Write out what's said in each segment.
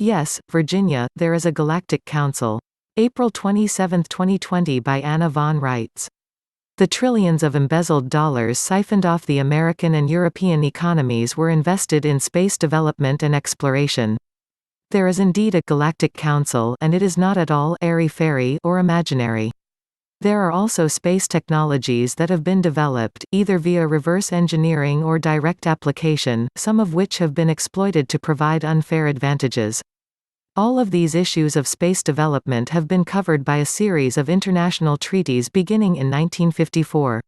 Yes, Virginia, there is a Galactic Council. April 27, 2020 by Anna von Reitz. The trillions of embezzled dollars siphoned off the American and European economies were invested in space development and exploration. There is indeed a Galactic Council, and it is not at all airy-fairy or imaginary. There are also space technologies that have been developed, either via reverse engineering or direct application, some of which have been exploited to provide unfair advantages. All of these issues of space development have been covered by a series of international treaties beginning in 1954.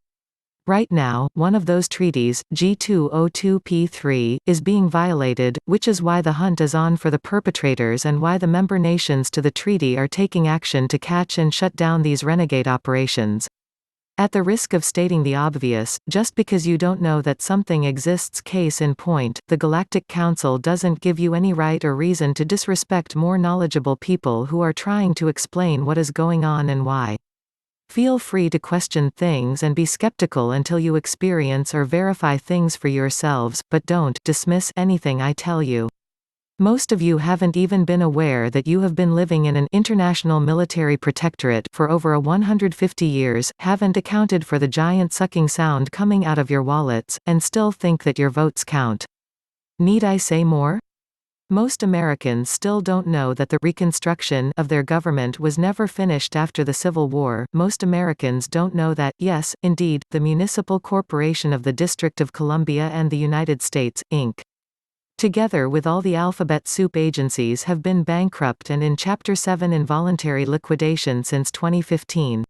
Right now, one of those treaties, G202P3, is being violated, which is why the hunt is on for the perpetrators and why the member nations to the treaty are taking action to catch and shut down these renegade operations. At the risk of stating the obvious, just because you don't know that something exists, case in point, the Galactic Council doesn't give you any right or reason to disrespect more knowledgeable people who are trying to explain what is going on and why. Feel free to question things and be skeptical until you experience or verify things for yourselves, but don't dismiss anything I tell you. Most of you haven't even been aware that you have been living in an international military protectorate for over 150 years, haven't accounted for the giant sucking sound coming out of your wallets, and still think that your votes count. Need I say more? Most Americans still don't know that the reconstruction of their government was never finished after the Civil War. Most Americans don't know that, yes, indeed, the Municipal Corporation of the District of Columbia and the United States, Inc., together with all the alphabet soup agencies, have been bankrupt and in Chapter 7 involuntary liquidation since 2015.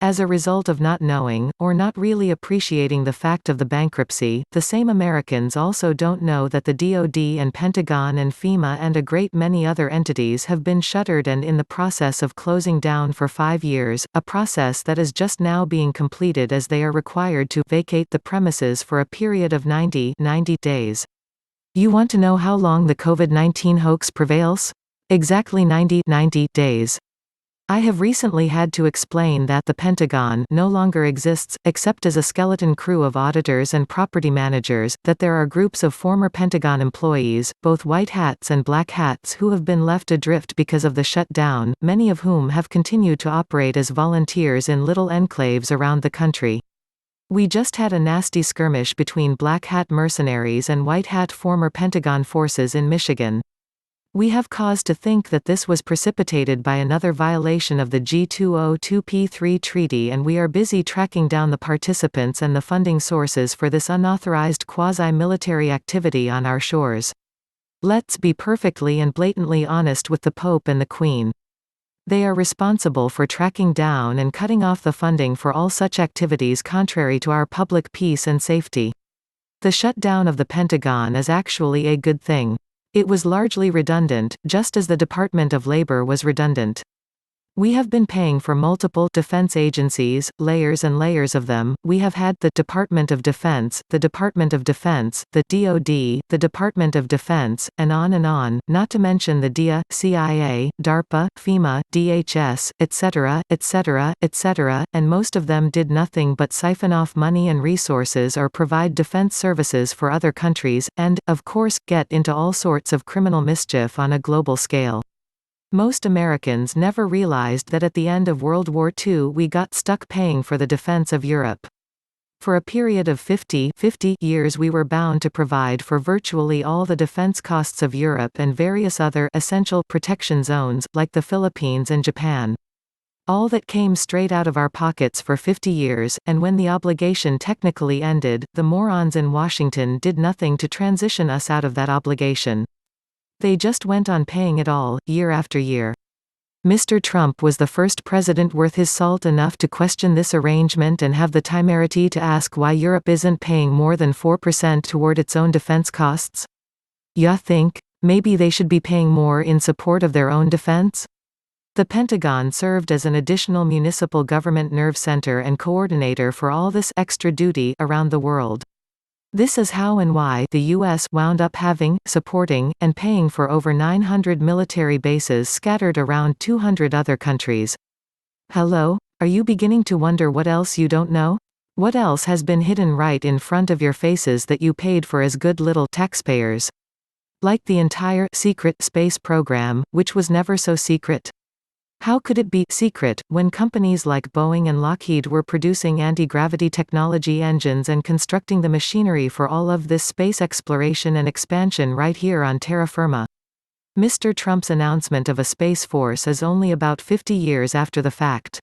As a result of not knowing, or not really appreciating the fact of the bankruptcy, the same Americans also don't know that the DoD and Pentagon and FEMA and a great many other entities have been shuttered and in the process of closing down for 5 years, a process that is just now being completed as they are required to vacate the premises for a period of 90 days. You want to know how long the COVID-19 hoax prevails? Exactly 90 days. I have recently had to explain that the Pentagon no longer exists, except as a skeleton crew of auditors and property managers, that there are groups of former Pentagon employees, both white hats and black hats, who have been left adrift because of the shutdown, many of whom have continued to operate as volunteers in little enclaves around the country. We just had a nasty skirmish between black hat mercenaries and white hat former Pentagon forces in Michigan. We have cause to think that this was precipitated by another violation of the G202P3 treaty, and we are busy tracking down the participants and the funding sources for this unauthorized quasi-military activity on our shores. Let's be perfectly and blatantly honest with the Pope and the Queen. They are responsible for tracking down and cutting off the funding for all such activities contrary to our public peace and safety. The shutdown of the Pentagon is actually a good thing. It was largely redundant, just as the Department of Labor was redundant. We have been paying for multiple defense agencies, layers and layers of them. We have had the Department of Defense, the Department of Defense, the DoD, the Department of Defense, and on, not to mention the DIA, CIA, DARPA, FEMA, DHS, etc., etc., etc., and most of them did nothing but siphon off money and resources or provide defense services for other countries, and, of course, get into all sorts of criminal mischief on a global scale. Most Americans never realized that at the end of World War II we got stuck paying for the defense of Europe. For a period of 50 years we were bound to provide for virtually all the defense costs of Europe and various other essential protection zones, like the Philippines and Japan. All that came straight out of our pockets for 50 years, and when the obligation technically ended, the morons in Washington did nothing to transition us out of that obligation. They just went on paying it all, year after year. Mr. Trump was the first president worth his salt enough to question this arrangement and have the temerity to ask why Europe isn't paying more than 4% toward its own defense costs. Ya think, maybe they should be paying more in support of their own defense? The Pentagon served as an additional municipal government nerve center and coordinator for all this extra duty around the world. This is how and why the U.S. wound up having, supporting, and paying for over 900 military bases scattered around 200 other countries. Hello? Are you beginning to wonder what else you don't know? What else has been hidden right in front of your faces that you paid for as good little taxpayers? Like the entire secret space program, which was never so secret. How could it be secret when companies like Boeing and Lockheed were producing anti-gravity technology engines and constructing the machinery for all of this space exploration and expansion right here on terra firma? Mr. Trump's announcement of a space force is only about 50 years after the fact.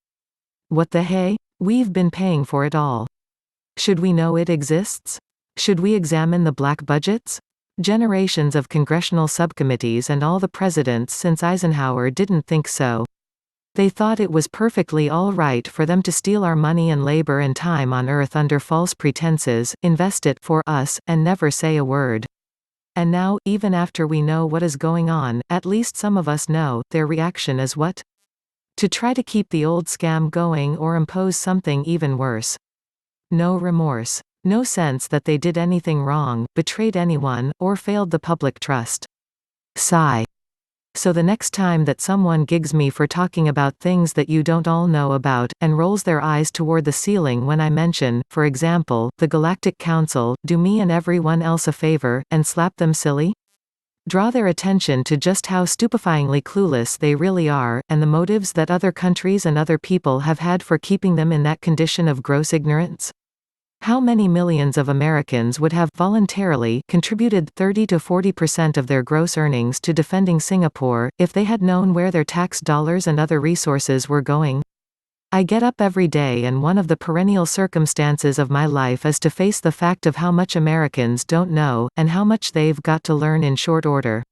What the hey? We've been paying for it all. Should we know it exists? Should we examine the black budgets? Generations of congressional subcommittees and all the presidents since Eisenhower didn't think so. They thought it was perfectly all right for them to steal our money and labor and time on Earth under false pretenses, invest it for us, and never say a word. And now, even after we know what is going on, at least some of us know, their reaction is what? To try to keep the old scam going or impose something even worse. No remorse. No sense that they did anything wrong, betrayed anyone, or failed the public trust. Sigh. So the next time that someone gigs me for talking about things that you don't all know about, and rolls their eyes toward the ceiling when I mention, for example, the Galactic Council, do me and everyone else a favor, and slap them silly? Draw their attention to just how stupefyingly clueless they really are, and the motives that other countries and other people have had for keeping them in that condition of gross ignorance? How many millions of Americans would have voluntarily contributed 30 to 40% of their gross earnings to defending Singapore, if they had known where their tax dollars and other resources were going? I get up every day and one of the perennial circumstances of my life is to face the fact of how much Americans don't know, and how much they've got to learn in short order.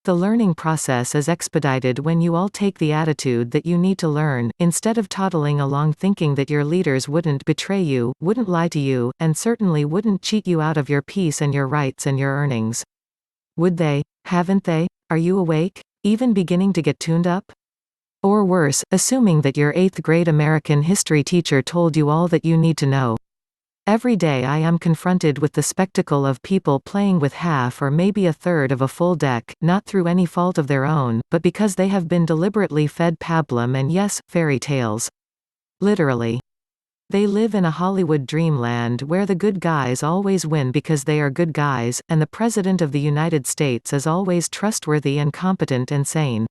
The learning process is expedited when you all take the attitude that you need to learn, instead of toddling along thinking that your leaders wouldn't betray you, wouldn't lie to you, and certainly wouldn't cheat you out of your peace and your rights and your earnings. Would they? Haven't they? Are you awake? Even beginning to get tuned up? Or worse, assuming that your 8th grade American history teacher told you all that you need to know. Every day I am confronted with the spectacle of people playing with half or maybe a third of a full deck, not through any fault of their own, but because they have been deliberately fed pablum and yes, fairy tales. Literally. They live in a Hollywood dreamland where the good guys always win because they are good guys, and the President of the United States is always trustworthy and competent and sane.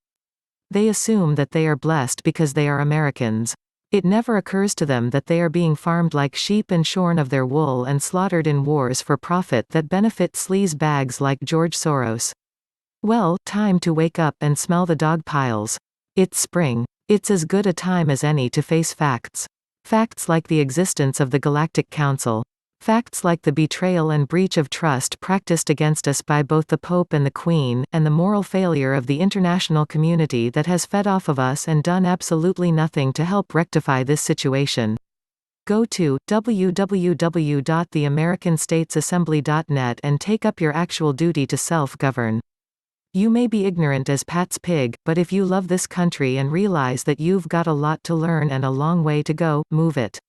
They assume that they are blessed because they are Americans. It never occurs to them that they are being farmed like sheep and shorn of their wool and slaughtered in wars for profit that benefit sleaze bags like George Soros. Well, time to wake up and smell the dog piles. It's spring. It's as good a time as any to face facts. Facts like the existence of the Galactic Council. Facts like the betrayal and breach of trust practiced against us by both the Pope and the Queen, and the moral failure of the international community that has fed off of us and done absolutely nothing to help rectify this situation. Go to www.theamericanstatesassembly.net and take up your actual duty to self-govern. You may be ignorant as Pat's pig, but if you love this country and realize that you've got a lot to learn and a long way to go, move it.